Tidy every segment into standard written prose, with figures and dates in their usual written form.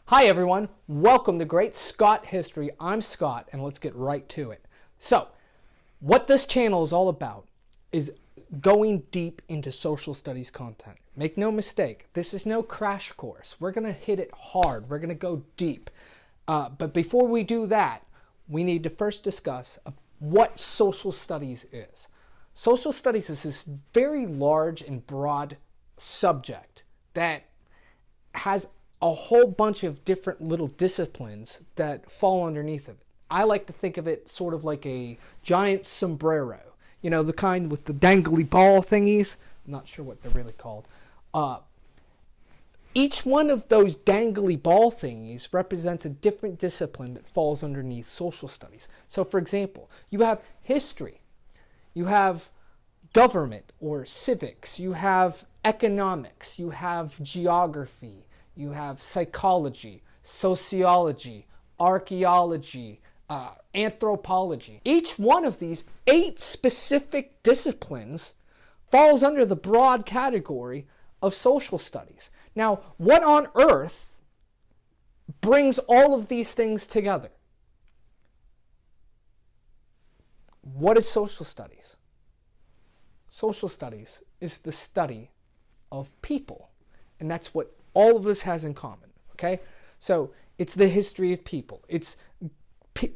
Hi everyone, welcome to Great Scott History. I'm Scott and let's get right to it. So, what this channel is all about is going deep into social studies content. Make no mistake, this is no crash course. We're going to hit it hard. We're going to go deep. But before we do that, we need to first discuss what social studies is. Social studies is this very large and broad subject that has a whole bunch of different little disciplines that fall underneath of it. I like to think of it sort of like a giant sombrero. You know, the kind with the dangly ball thingies. I'm not sure what they're really called. Each one of those dangly ball thingies represents a different discipline that falls underneath social studies. So, for example, you have history. You have government or civics. You have economics. You have geography. You have psychology, sociology, archaeology, anthropology. Each one of these 8 specific disciplines falls under the broad category of social studies. Now, what on earth brings all of these things together? What is social studies? Social studies is the study of people, and that's what all of this has in common, okay? So it's the history of people. It's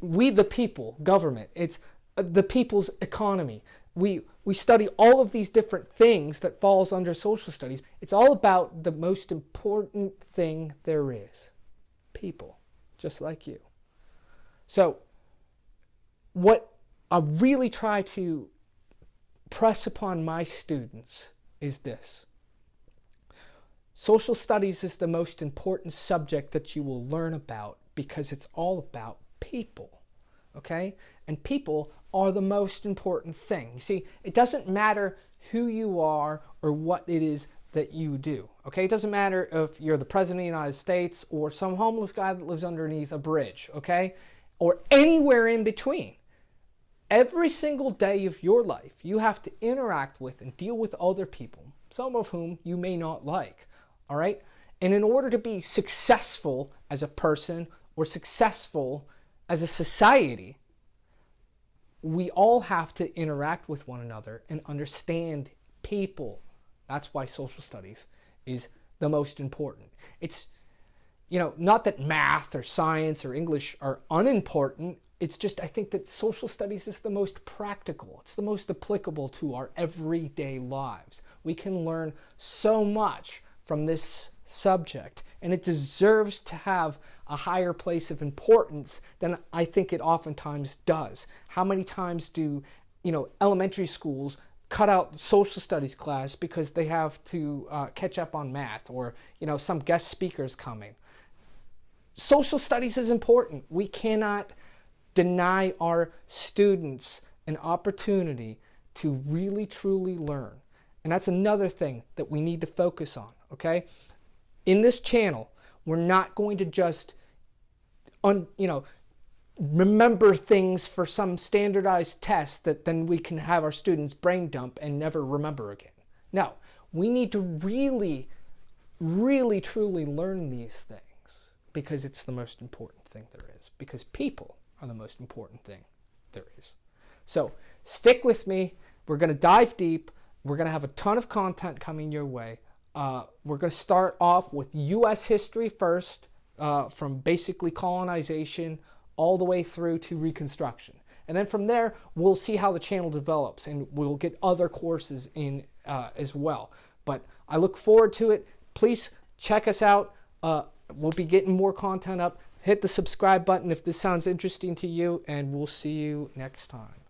we the people, government. It's the people's economy. We study all of these different things that falls under social studies. It's all about the most important thing there is. People, just like you. So what I really try to press upon my students is this. Social studies is the most important subject that you will learn about because it's all about people, okay? And people are the most important thing. You see, it doesn't matter who you are or what it is that you do, okay? It doesn't matter if you're the President of the United States or some homeless guy that lives underneath a bridge, okay? Or anywhere in between. Every single day of your life, you have to interact with and deal with other people, some of whom you may not like. All right? And in order to be successful as a person or successful as a society, we all have to interact with one another and understand people. That's why social studies is the most important. It's, you know, not that math or science or English are unimportant. It's just I think that social studies is the most practical. It's the most applicable to our everyday lives. We can learn so much from this subject, and it deserves to have a higher place of importance than I think it oftentimes does. How many times do, elementary schools cut out social studies class because they have to catch up on math or, some guest speakers coming? Social studies is important. We cannot deny our students an opportunity to really, truly learn. And that's another thing that we need to focus on, okay? In this channel, we're not going to just, remember things for some standardized test that then we can have our students brain dump and never remember again. No, we need to really, really, truly learn these things because it's the most important thing there is. Because people are the most important thing there is. So stick with me. We're going to dive deep. We're going to have a ton of content coming your way. We're going to start off with U.S. history first, from basically colonization all the way through to Reconstruction. And then from there, we'll see how the channel develops, and we'll get other courses in as well. But I look forward to it. Please check us out. We'll be getting more content up. Hit the subscribe button if this sounds interesting to you, and we'll see you next time.